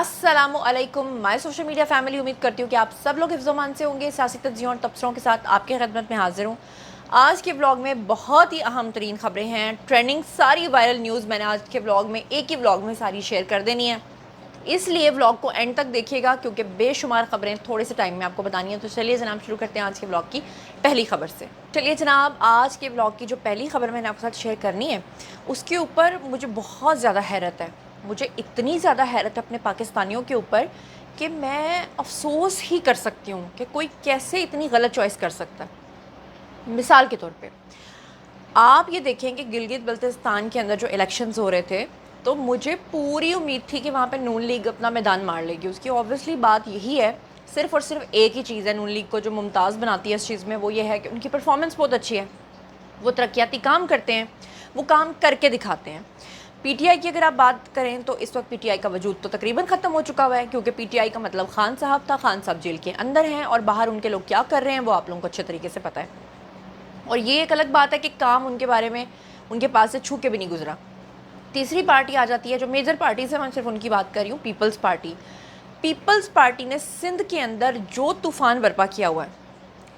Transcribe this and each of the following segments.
अस्सलामु अलैकुम my social media family. उम्मीद करती हूँ कि आप सब लोग हिफ्ज़-ओ-मान से होंगे। सियासी तज्ज़ियों और तबसरों के साथ आपकी खिदमत में हाजिर हूँ। आज के व्लॉग में बहुत ही अहम तरीन ख़बरें हैं। ट्रेंडिंग सारी वायरल न्यूज़ मैंने आज के व्लॉग में एक ही व्लॉग में सारी शेयर कर देनी है, इसलिए व्लॉग को एंड तक देखिएगा क्योंकि बेशुमार ख़बरें थोड़े से टाइम में आपको बतानी है। तो चलिए जनाब शुरू करते हैं आज के व्लॉग की पहली ख़बर से। चलिए जनाब, आज के व्लॉग की जो पहली ख़बर मैंने आपके साथ शेयर करनी है उसके ऊपर मुझे बहुत ज़्यादा हैरत है। मुझे इतनी ज़्यादा हैरत है अपने पाकिस्तानियों के ऊपर कि मैं अफसोस ही कर सकती हूँ कि कोई कैसे इतनी गलत चॉइस कर सकता है। मिसाल के तौर पे आप ये देखें कि गिलगित बल्तिस्तान के अंदर जो इलेक्शंस हो रहे थे तो मुझे पूरी उम्मीद थी कि वहाँ पे नून लीग अपना मैदान मार लेगी। उसकी ऑब्वियसली बात यही है, सिर्फ़ और सिर्फ एक ही चीज़ है नून लीग को जो मुमताज़ बनाती है इस चीज़ में, वो ये है कि उनकी परफॉर्मेंस बहुत अच्छी है। वो तरक्याती काम करते हैं, वो काम करके दिखाते हैं। पीटीआई की अगर आप बात करें तो इस वक्त पीटीआई का वजूद तो तकरीबन ख़त्म हो चुका हुआ है, क्योंकि पीटीआई का मतलब खान साहब था। खान साहब जेल के अंदर हैं और बाहर उनके लोग क्या कर रहे हैं वो आप लोगों को अच्छे तरीके से पता है। और ये एक अलग बात है कि काम उनके बारे में उनके पास से छू के भी नहीं गुजरा। तीसरी पार्टी आ जाती है जो मेजर पार्टी से, मैं सिर्फ उनकी बात कर रही हूँ, पीपल्स पार्टी। पीपल्स पार्टी ने सिंध के अंदर जो तूफ़ान बर्पा किया हुआ है,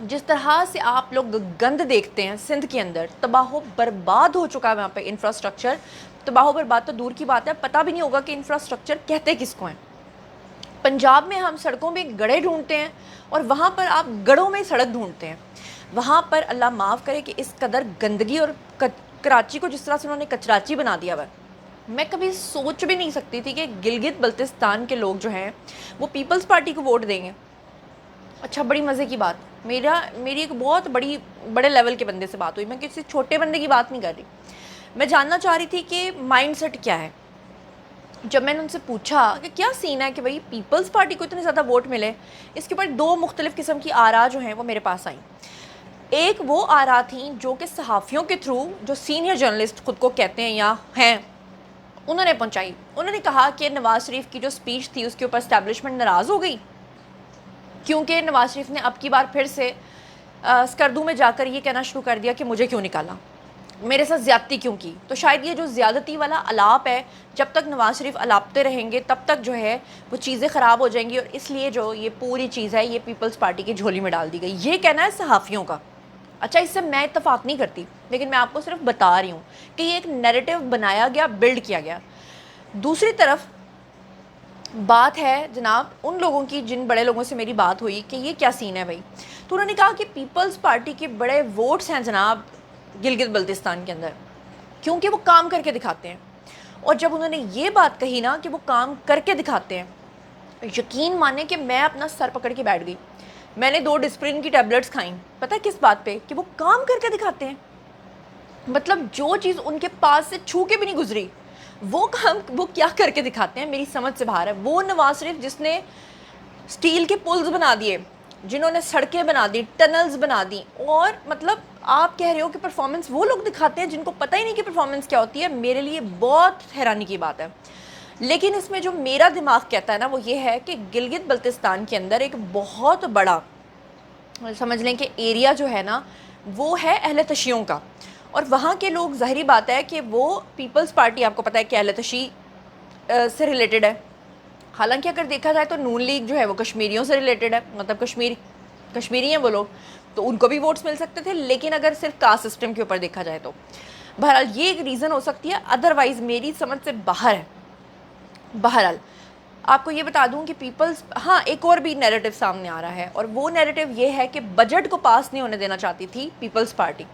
जिस तरह से आप लोग गंद देखते हैं सिंध के अंदर, तबाह बर्बाद हो चुका है वहाँ पे इंफ्रास्ट्रक्चर। तबाह बर्बाद तो दूर की बात है, पता भी नहीं होगा कि इंफ्रास्ट्रक्चर कहते किसको हैं। पंजाब में हम सड़कों में गड्ढे ढूंढते हैं और वहाँ पर आप गड्ढों में सड़क ढूंढते हैं। वहाँ पर अल्लाह माफ़ करे कि इस कदर गंदगी और कराची को जिस तरह से उन्होंने कचराची बना दिया हुआ, मैं कभी सोच भी नहीं सकती थी कि गिलगित बल्तिस्तान के लोग जो हैं वो पीपल्स पार्टी को वोट देंगे। अच्छा, बड़ी मज़े की बात, मेरी एक बहुत बड़े लेवल के बंदे से बात हुई। मैं किसी छोटे बंदे की बात नहीं कर रही, मैं जानना चाह रही थी कि माइंडसेट क्या है। जब मैंने उनसे पूछा कि क्या सीन है कि भाई पीपल्स पार्टी को इतने ज़्यादा वोट मिले, इसके ऊपर दो मुख्तलिफ़ किस्म की आरा जो हैं वो मेरे पास आई। एक वो आरा थी जो कि सहाफ़ियों के थ्रू, जो सीनियर जर्नलिस्ट ख़ुद को कहते हैं या हैं, उन्होंने पहुँचाई। उन्होंने कहा कि नवाज़ शरीफ की जो स्पीच थी उसके ऊपर इस्टेब्लिशमेंट नाराज़ हो गई, क्योंकि नवाज़ शरीफ ने अब की बार फिर से स्कर्दू में जाकर ये कहना शुरू कर दिया कि मुझे क्यों निकाला, मेरे साथ ज़्यादती क्यों की। तो शायद ये जो ज़्यादती वाला अलाप है, जब तक नवाज़ शरीफ अलापते रहेंगे तब तक जो है वो चीज़ें ख़राब हो जाएंगी, और इसलिए जो ये पूरी चीज़ है ये पीपल्स पार्टी की झोली में डाल दी गई। ये कहना है सहाफ़ियों का। अच्छा, इससे मैं इत्तफाक़ नहीं करती, लेकिन मैं आपको सिर्फ बता रही हूँ कि ये एक नैरेटिव बनाया गया, बिल्ड किया गया। दूसरी तरफ बात है जनाब उन लोगों की, जिन बड़े लोगों से मेरी बात हुई कि ये क्या सीन है भाई, तो उन्होंने कहा कि पीपल्स पार्टी के बड़े वोट्स हैं जनाब गिलगित बल्तिस्तान के अंदर, क्योंकि वो काम करके दिखाते हैं। और जब उन्होंने ये बात कही ना कि वो काम करके दिखाते हैं, यकीन माने कि मैं अपना सर पकड़ के बैठ गई। मैंने 2 डिस्प्रिन की टैबलेट्स खाई, पता है किस बात पे, कि वो काम करके दिखाते हैं। मतलब जो चीज़ उनके पास से छू के भी नहीं गुजरी वो काम वो क्या करके दिखाते हैं, मेरी समझ से बाहर है। वो नवाज शरीफ जिसने स्टील के पुल्स बना दिए, जिन्होंने सड़कें बना दी, टनल्स बना दी, और मतलब आप कह रहे हो कि परफॉर्मेंस वो लोग दिखाते हैं जिनको पता ही नहीं कि परफॉर्मेंस क्या होती है। मेरे लिए बहुत हैरानी की बात है। लेकिन इसमें जो मेरा दिमाग कहता है ना वो ये है कि गिलगित बल्तिस्तान के अंदर एक बहुत बड़ा, समझ लें कि एरिया जो है ना वो है अहले तशियों का, और वहाँ के लोग, ज़ाहिरी बात है कि वो पीपल्स पार्टी, आपको पता है कि अहले तशी से रिलेटेड है। हालांकि अगर देखा जाए तो नून लीग जो है वो कश्मीरियों से रिलेटेड है, मतलब कश्मीरी हैं वो लोग, तो उनको भी वोट्स मिल सकते थे। लेकिन अगर सिर्फ कास्ट सिस्टम के ऊपर देखा जाए तो बहरहाल ये एक रीज़न हो सकती है, अदरवाइज़ मेरी समझ से बाहर है। बहरहाल आपको ये बता दूं कि पीपल्स, हाँ, एक और भी नैरेटिव सामने आ रहा है, और वो नैरेटिव ये है कि बजट को पास नहीं होने देना चाहती थी पीपल्स पार्टी।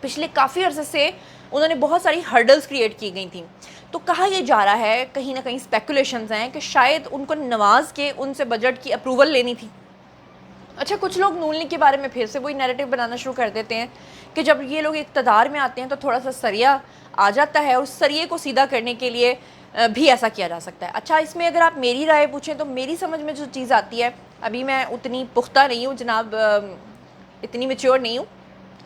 पिछले काफ़ी अरसे से उन्होंने बहुत सारी हर्डल्स क्रिएट की गई थी। तो कहा यह जा रहा है, कहीं ना कहीं स्पेकुलेशंस हैं कि शायद उनको नवाज़ के उनसे बजट की अप्रूवल लेनी थी। अच्छा, कुछ लोग नून लीग के बारे में फिर से वही नैरेटिव बनाना शुरू कर देते हैं कि जब ये लोग इक़्तिदार में आते हैं तो थोड़ा सा सरिया आ जाता है, और उस सरिये को सीधा करने के लिए भी ऐसा किया जा सकता है। अच्छा, इसमें अगर आप मेरी राय पूछें तो मेरी समझ में जो चीज़ आती है, अभी मैं उतनी पुख्ता नहीं हूँ जनाब, इतनी मैच्योर नहीं हूँ,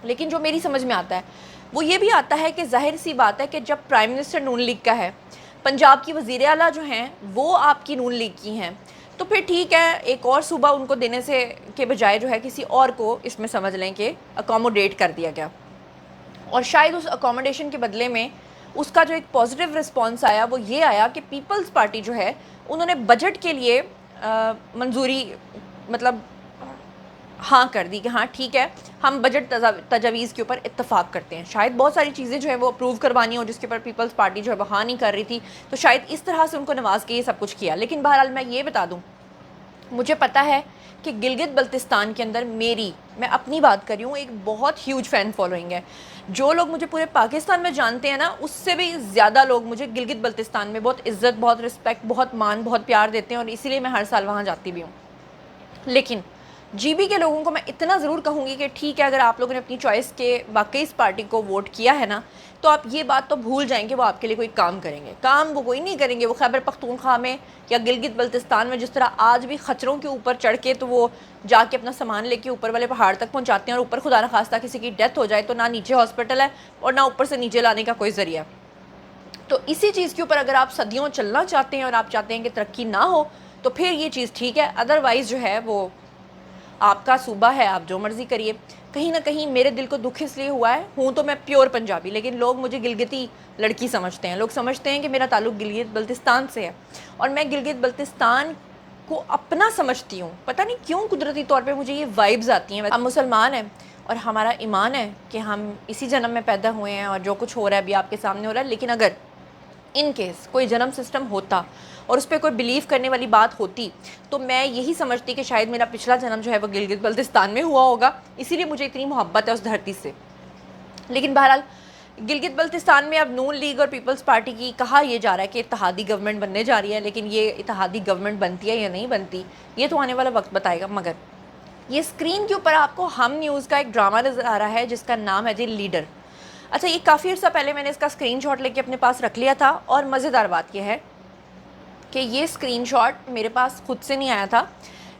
लेकिन जो मेरी समझ में आता है वो ये भी आता है कि जाहिर सी बात है कि जब प्राइम मिनिस्टर नून लीग का है, पंजाब की वज़ीर आला जो हैं वो आपकी नून लीग की हैं, तो फिर ठीक है, एक और सूबा उनको देने से के बजाय जो है किसी और को इसमें समझ लें कि अकोमोडेट कर दिया गया, और शायद उस अकोमोडेशन के बदले में اس کا جو ایک پازیٹیو رسپانس آیا وہ یہ آیا کہ پیپلز پارٹی جو ہے انہوں نے بجٹ کے لیے منظوری مطلب ہاں کر دی کہ ہاں ٹھیک ہے ہم بجٹ تجاویز کے اوپر اتفاق کرتے ہیں. شاید بہت ساری چیزیں جو ہے وہ اپروو کروانی ہو جس کے اوپر پیپلز پارٹی جو ہے وہ ہاں نہیں کر رہی تھی, تو شاید اس طرح سے ان کو نواز کے یہ سب کچھ کیا. لیکن بہرحال میں یہ بتا دوں, مجھے پتہ ہے کہ گلگت بلتستان کے اندر میں اپنی بات کر رہی ہوں, ایک بہت ہیوج فین فالوئنگ ہے. جو لوگ مجھے پورے پاکستان میں جانتے ہیں نا, اس سے بھی زیادہ لوگ مجھے گلگت بلتستان میں بہت عزت, بہت رسپیکٹ, بہت مان, بہت پیار دیتے ہیں, اور اسی لیے میں ہر سال وہاں جاتی بھی ہوں. لیکن جی بی کے لوگوں کو میں اتنا ضرور کہوں گی کہ ٹھیک ہے اگر آپ لوگوں نے اپنی چوائس کے واقعی اس پارٹی کو ووٹ کیا ہے نا, تو آپ یہ بات تو بھول جائیں کہ وہ آپ کے لیے کوئی کام کریں گے. کام وہ کوئی نہیں کریں گے. وہ خیبر پختونخوا میں یا گلگت بلتستان میں جس طرح آج بھی خچروں کے اوپر چڑھ کے تو وہ جا کے اپنا سامان لے کے اوپر والے پہاڑ تک پہنچاتے ہیں, اور اوپر خدا نخواستہ کسی کی ڈیتھ ہو جائے تو نہ نیچے ہاسپٹل ہے اور نہ اوپر سے نیچے لانے کا کوئی ذریعہ. تو اسی چیز کے اوپر اگر آپ صدیوں چلنا چاہتے ہیں اور آپ چاہتے ہیں کہ ترقی نہ ہو, تو پھر یہ چیز ٹھیک ہے. ادروائز جو ہے وہ آپ کا صوبہ ہے, آپ جو مرضی کریے. کہیں نہ کہیں میرے دل کو دکھ اس لیے ہوا ہے, ہوں تو میں پیور پنجابی, لیکن لوگ مجھے گلگتی لڑکی سمجھتے ہیں. لوگ سمجھتے ہیں کہ میرا تعلق گلگت بلتستان سے ہے, اور میں گلگت بلتستان کو اپنا سمجھتی ہوں. پتہ نہیں کیوں قدرتی طور پہ مجھے یہ وائبز آتی ہیں. ہم مسلمان ہیں اور ہمارا ایمان ہے کہ ہم اسی جنم میں پیدا ہوئے ہیں, اور جو کچھ ہو رہا ہے ابھی آپ کے سامنے ہو رہا ہے. لیکن اگر ان کیس کوئی جنم سسٹم ہوتا اور اس پہ کوئی بلیو کرنے والی بات ہوتی, تو میں یہی سمجھتی کہ شاید میرا پچھلا جنم جو ہے وہ گلگت بلتستان میں ہوا ہوگا, اسی لیے مجھے اتنی محبت ہے اس دھرتی سے. لیکن بہرحال گلگت بلتستان میں اب نون لیگ اور پیپلز پارٹی کی کہا یہ جا رہا ہے کہ اتحادی گورنمنٹ بننے جا رہی ہے, لیکن یہ اتحادی گورنمنٹ بنتی ہے یا نہیں بنتی یہ تو آنے والا وقت بتائے گا. مگر یہ اسکرین کے اوپر آپ کو ہم نیوز کا ایک ڈرامہ نظر آ رہا ہے جس کا نام ہے جی لیڈر. اچھا, یہ کافی عرصہ پہلے میں نے اس کا اسکرین شاٹ لے کے اپنے پاس رکھ لیا تھا, اور مزیدار بات یہ ہے کہ یہ اسکرین شاٹ میرے پاس خود سے نہیں آیا تھا.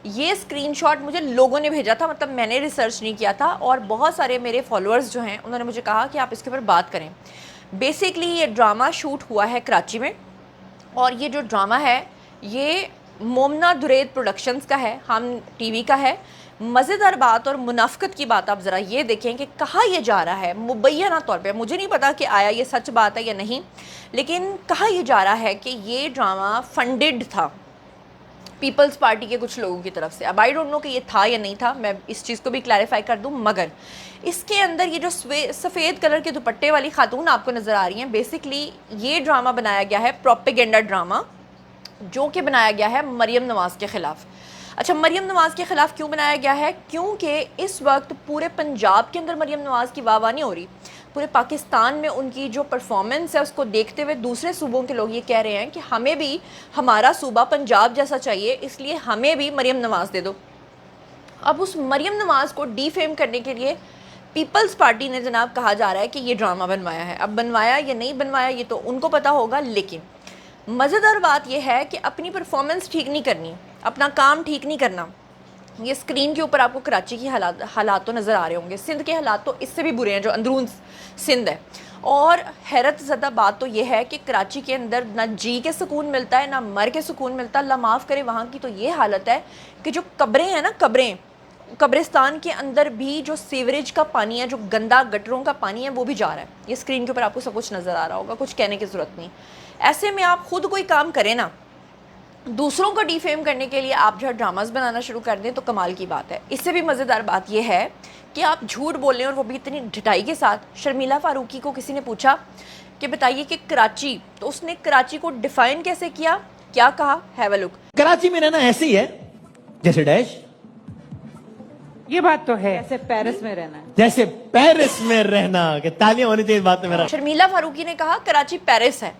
یہ اسکرین شاٹ مجھے لوگوں نے بھیجا تھا, مطلب میں نے ریسرچ نہیں کیا تھا, اور بہت سارے میرے فالوورز جو ہیں انہوں نے مجھے کہا کہ آپ اس کے اوپر بات کریں. بیسکلی یہ ڈرامہ شوٹ ہوا ہے کراچی میں, اور یہ جو ڈرامہ ہے یہ مومنا درید پروڈکشنز کا ہے, ہم ٹی وی کا ہے. مزیدار بات اور منافقت کی بات آپ ذرا یہ دیکھیں کہ کہا یہ جا رہا ہے مبینہ طور پہ, مجھے نہیں پتا کہ آیا یہ سچ بات ہے یا نہیں, لیکن کہا یہ جا رہا ہے کہ یہ ڈرامہ فنڈڈ تھا پیپلز پارٹی کے کچھ لوگوں کی طرف سے. اب آئی ڈونٹ نو کہ یہ تھا یا نہیں تھا, میں اس چیز کو بھی کلیریفائی کر دوں. مگر اس کے اندر یہ جو سفید کلر کے دوپٹے والی خاتون آپ کو نظر آ رہی ہیں, بیسکلی یہ ڈرامہ بنایا گیا ہے پروپیگنڈا ڈرامہ, جو کہ بنایا گیا ہے مریم نواز کے خلاف. اچھا, مریم نواز کے خلاف کیوں بنایا گیا ہے؟ کیونکہ اس وقت پورے پنجاب کے اندر مریم نواز کی واہ واہ نہیں ہو رہی, پورے پاکستان میں ان کی جو پرفارمنس ہے اس کو دیکھتے ہوئے دوسرے صوبوں کے لوگ یہ کہہ رہے ہیں کہ ہمیں بھی ہمارا صوبہ پنجاب جیسا چاہیے, اس لیے ہمیں بھی مریم نواز دے دو. اب اس مریم نواز کو ڈی فیم کرنے کے لیے پیپلز پارٹی نے جناب کہا جا رہا ہے کہ یہ ڈرامہ بنوایا ہے. اب بنوایا یا نہیں بنوایا یہ تو ان کو پتہ ہوگا, لیکن مزیدار بات یہ ہے کہ اپنی پرفارمنس ٹھیک نہیں کرنی, اپنا کام ٹھیک نہیں کرنا. یہ اسکرین کے اوپر آپ کو کراچی کی حالات تو نظر آ رہے ہوں گے, سندھ کے حالات تو اس سے بھی برے ہیں جو اندرون سندھ ہے. اور حیرت زدہ بات تو یہ ہے کہ کراچی کے اندر نہ جی کے سکون ملتا ہے نہ مر کے سکون ملتا. اللہ معاف کرے, وہاں کی تو یہ حالت ہے کہ جو قبریں ہیں نا, قبرستان کے اندر بھی جو سیوریج کا پانی ہے, جو گندا گٹروں کا پانی ہے, وہ بھی جا رہا ہے. یہ اسکرین کے اوپر آپ کو سب کچھ نظر آ رہا ہوگا, کچھ کہنے کی ضرورت نہیں. ایسے میں آپ خود کوئی کام کریں نا, دوسروں کو ڈی فیم کرنے کے لیے آپ جو ہے ڈراماز بنانا شروع کر دیں تو کمال کی بات ہے. اس سے بھی مزیدار بات یہ ہے کہ آپ جھوٹ بول رہے ہیں, اور وہ بھی اتنی ڈھٹائی کے ساتھ. شرمیلہ فاروقی کو کسی نے پوچھا کہ بتائیے کہ کراچی, تو اس نے کراچی کو ڈیفائن کیسے کیا, کیا کہا, ہیو اے لک. کراچی میں رہنا ایسے ہی ہے جیسے ڈیش, یہ بات تو ہے, جیسے پیرس میں رہنا ہے, جیسے پیرس میں رہنا. کہ تالیاں ہونی چاہیے بات میں. شرمیلہ فاروقی نے کہا کراچی پیرس ہے.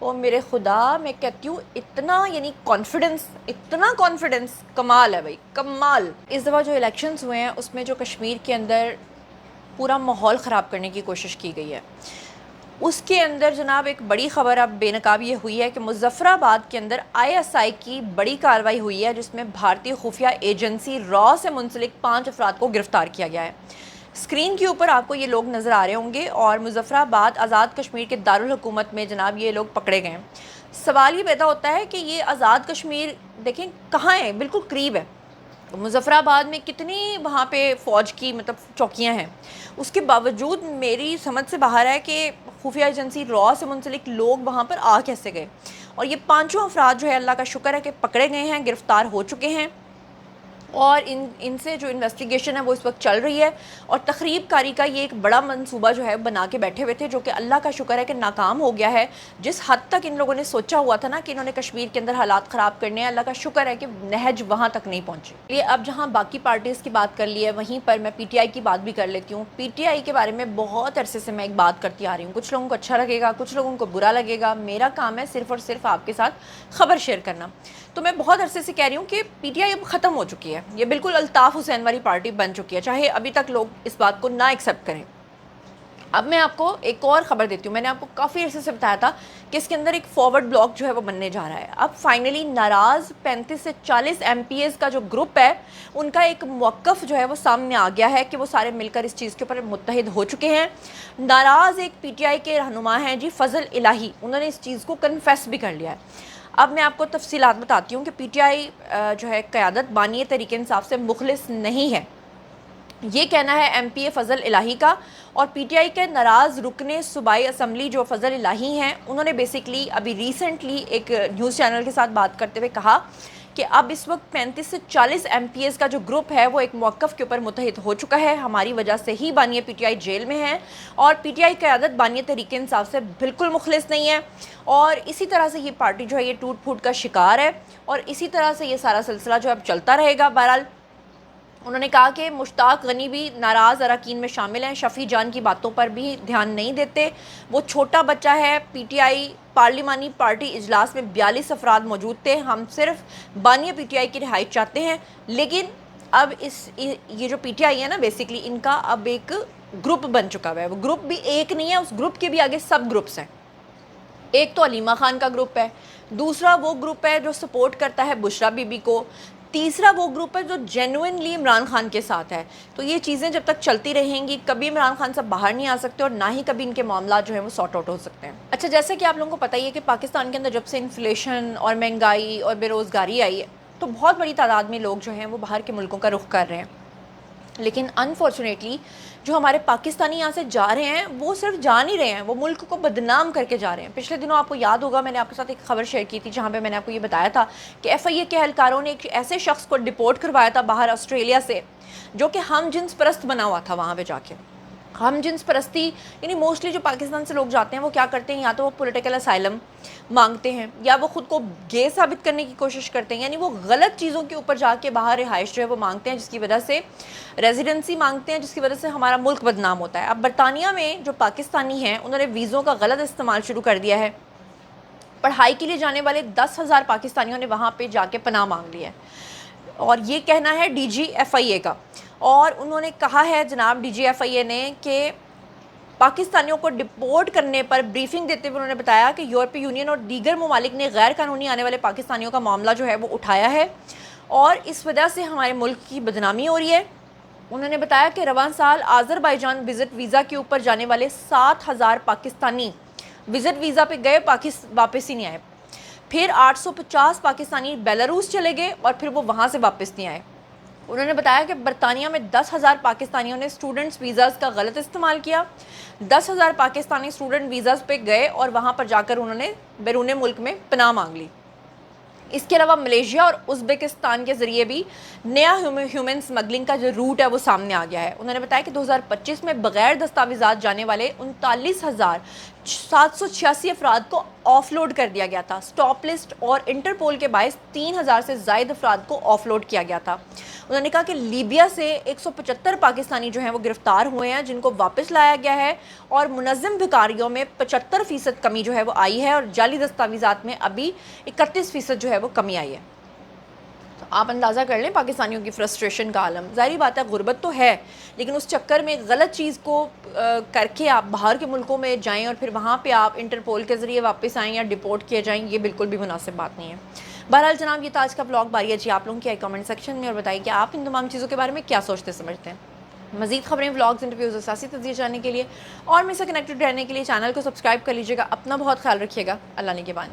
او میرے خدا, میں کہتی ہوں اتنا یعنی کانفیڈنس کمال ہے بھائی, کمال. اس دفعہ جو الیکشنز ہوئے ہیں اس میں جو کشمیر کے اندر پورا ماحول خراب کرنے کی کوشش کی گئی ہے, اس کے اندر جناب ایک بڑی خبر اب بے نقاب یہ ہوئی ہے کہ مظفر آباد کے اندر ISI کی بڑی کارروائی ہوئی ہے, جس میں بھارتی خفیہ ایجنسی را سے منسلک 5 افراد کو گرفتار کیا گیا ہے. اسکرین کے اوپر آپ کو یہ لوگ نظر آ رہے ہوں گے, اور مظفر آباد آزاد کشمیر کے دارالحکومت میں جناب یہ لوگ پکڑے گئے ہیں. سوال یہ پیدا ہوتا ہے کہ یہ آزاد کشمیر دیکھیں کہاں ہے, بالکل قریب ہے. مظفر آباد میں کتنی وہاں پہ فوج کی مطلب چوکیاں ہیں, اس کے باوجود میری سمجھ سے باہر ہے کہ खुफिया एजेंसी रॉ से मुंसलिक लोग वहाँ पर आ कैसे गए। और ये 5 अफराद जो है अल्लाह का शुक्र है कि पकड़े गए हैं, गिरफ़्तार हो चुके हैं और इनसे जो इन्वेस्टिगेशन है वो इस वक्त चल रही है। और तखरीब कारी का ये एक बड़ा मंसूबा जो है बना के बैठे हुए थे, जो कि अल्लाह का शुक्र है कि नाकाम हो गया है। जिस हद तक इन लोगों ने सोचा हुआ था ना कि इन्होंने कश्मीर के अंदर हालात ख़राब करने हैं, अल्लाह का शुक्र है कि नहज वहाँ तक नहीं पहुँची। ये अब जहाँ बाकी पार्टीज़ की बात कर ली है, वहीं पर मैं PTI की बात भी कर लेती हूँ। PTI के बारे में बहुत अरसे से मैं एक बात करती आ रही हूँ। कुछ लोगों को अच्छा लगेगा, कुछ लोगों को बुरा लगेगा। मेरा काम है सिर्फ़ और सिर्फ आपके साथ ख़बर शेयर करना। तो मैं बहुत अरसे से कह रही हूँ कि PTI अब ख़त्म हो चुकी है। ये बिल्कुल अल्ताफ़ हुसैन वाली पार्टी बन चुकी है, चाहे अभी तक लोग इस बात को ना एक्सेप्ट करें। अब मैं आपको एक और ख़बर देती हूँ। मैंने आपको काफ़ी अरसे से बताया था कि इसके अंदर एक फॉरवर्ड ब्लॉक जो है वो बनने जा रहा है। अब फाइनली नाराज़ 35 से 40 MPs का जो ग्रुप है, उनका एक मौक़िफ़ जो है वो सामने आ गया है कि वो सारे मिलकर इस चीज़ के ऊपर मुत्तहिद हो चुके हैं। नाराज़ एक PTI के रहनुमा हैं जी फजल इलाही, उन्होंने इस चीज़ को कन्फेस भी कर लिया है। अब मैं आपको तफसीलात बताती हूँ कि PTI जो है क़यादत बानी तहरीक इंसाफ से मुखलिस नहीं है, ये कहना है MPA फजल इलाही का। और PTI के नाराज़ रुकने सूबाई असम्बली जो फजल इलाही हैं, उन्होंने बेसिकली अभी रिसेंटली एक न्यूज़ चैनल के साथ बात करते हुए कहा कि अब इस वक्त 35 से 40 MPs का जो ग्रुप है वो एक मौक़िफ़ के ऊपर मुत्तहिद हो चुका है। हमारी वजह से ही बानिया PTI जेल में है और PTI क़यादत बानिया तहरीक इंसाफ से बिल्कुल मुखलिस नहीं है। और इसी तरह से ये पार्टी जो है ये टूट फूट का शिकार है और इसी तरह से ये सारा सिलसिला जो अब चलता रहेगा। बहरहाल उन्होंने कहा कि मुश्ताक गनी भी नाराज़ अरकान में शामिल हैं, शफ़ी जान की बातों पर भी ध्यान नहीं देते। वो छोटा बच्चा है। PTI पार्लिमानी पार्टी इजलास में 42 अफराद मौजूद थे। हम सिर्फ बानिया PTI की रिहाई चाहते हैं। लेकिन अब ये जो PTI है ना, बेसिकली इनका अब एक ग्रुप बन चुका हुआ है। वो ग्रुप भी एक नहीं है, उस ग्रुप के भी आगे सब ग्रुप्स हैं। एक तो अलीमा खान का ग्रुप है, दूसरा वो ग्रुप है जो सपोर्ट करता है बुशरा बीबी को, तीसरा वो ग्रुप है जो जेन्युइनली इमरान खान के साथ है। तो ये चीज़ें जब तक चलती रहेंगी, कभी इमरान खान से बाहर नहीं आ सकते और ना ही कभी इनके मामला जो है वो सॉर्ट आउट हो सकते हैं। अच्छा, जैसे कि आप लोगों को पता ही है कि पाकिस्तान के अंदर जब से इन्फ्लेशन और महंगाई और बेरोज़गारी आई है, तो बहुत बड़ी तादाद में लोग जो हैं वो बाहर के मुल्कों का रुख कर रहे हैं। लेकिन अनफॉर्चुनेटली जो हमारे पाकिस्तानी यहाँ से जा रहे हैं वो सिर्फ जा नहीं रहे हैं, वो मुल्क को बदनाम करके जा रहे हैं। पिछले दिनों आपको याद होगा मैंने आपके साथ एक खबर शेयर की थी जहाँ पे मैंने आपको ये बताया था कि FIA के एहलकारों ने एक ऐसे शख्स को डिपोर्ट करवाया था बाहर ऑस्ट्रेलिया से, जो कि हम जिन्स परस्त बना हुआ था। वहाँ पे जाके हम जिन्स परस्ती यानी मोस्टली जो पाकिस्तान से लोग जाते हैं वो क्या करते हैं, या तो वो पॉलिटिकल असाइलम मांगते हैं या वो ख़ुद को गे साबित करने की कोशिश करते हैं, यानी वो गलत चीज़ों के ऊपर जाके बाहर रिहाइश जो है वो मांगते हैं, जिसकी वजह से रेजिडेंसी मांगते हैं, जिसकी वजह से हमारा मुल्क बदनाम होता है। अब बरतानिया में जो पाकिस्तानी हैं उन्होंने वीज़ों का गलत इस्तेमाल शुरू कर दिया है। पढ़ाई के लिए जाने वाले 10,000 पाकिस्तानियों ने वहाँ पर जाके पनाह मांग ली है और ये कहना है DG FIA का। और उन्होंने कहा है जनाब DG FIA ने कि पाकिस्तानियों को डिपोर्ट करने पर ब्रीफिंग देते हुए उन्होंने बताया कि यूरोपीय यूनियन और दीगर ममालिक ने गैर कानूनी आने वाले पाकिस्तानियों का मामला जो है वो उठाया है और इस वजह से हमारे मुल्क की बदनामी हो रही है। उन्होंने बताया कि रवां साल आज़रबाईजान विज़िट वीज़ा के ऊपर जाने वाले 7,000 पाकिस्तानी विज़िट वीज़ा पे गए, वापस ही नहीं आए। फिर 850 पाकिस्तानी बेलारूस चले गए और फिर वो वहाँ से वापस नहीं आए। उन्होंने बताया कि बरतानिया में 10,000 पाकिस्तानियों ने स्टूडेंट्स वीज़ाज़ का गलत इस्तेमाल किया। 10,000 पाकिस्तानी स्टूडेंट वीज़ाज़ पे गए और वहाँ पर जाकर उन्होंने बैरून मुल्क में पनाह मांग ली। इसके अलावा मलेशिया और उज़्बेकिस्तान के ज़रिए भी नया ह्यूमन स्मगलिंग का जो रूट है वो सामने आ गया है। उन्होंने बताया कि 2025 में बग़ैर दस्तावेज़ात जाने वाले 39,786 अफराद को ऑफलोड कर दिया गया था। स्टॉप लिस्ट और इंटरपोल के बायस 3,000 से ज़ायद अफराद को ऑफलोड किया गया था। उन्होंने कहा कि लीबिया से 175 पाकिस्तानी जो हैं वो गिरफ़्तार हुए हैं, जिनको वापस लाया गया है और मुनज़्ज़म भिखारियों में 75% कमी जो है वो आई है और जाली दस्तावेज़ात में अभी 31% जो है वो कमी आई है। तो आप अंदाज़ा कर लें पाकिस्तानियों की फ्रस्ट्रेशन का आलम। ज़ाहिर बात है गुर्बत तो है, लेकिन उस चक्कर में गलत चीज़ को करके आप बाहर के मुल्कों में जाएँ और फिर वहाँ पर आप इंटरपोल के ज़रिए वापस आएँ या डिपोर्ट किए जाएँ, ये बिल्कुल भी मुनासिब बात नहीं है। बहरहाल जनाब, ये तो आज का ब्लॉग बारी है जी आप लोगों की कमेंट सेक्शन में, और बताइए कि आप इन तमाम चीज़ों के बारे में क्या सोचते समझते हैं। मज़ीद खबरें, व्लॉग्स, इंटरव्यूज़ और सियासी तज़किरे जानने के लिए और मेरे से कनेक्टेड रहने के लिए चैनल को सब्सक्राइब कर लीजिएगा। अपना बहुत ख्याल रखिएगा। अल्लाह निगहबान।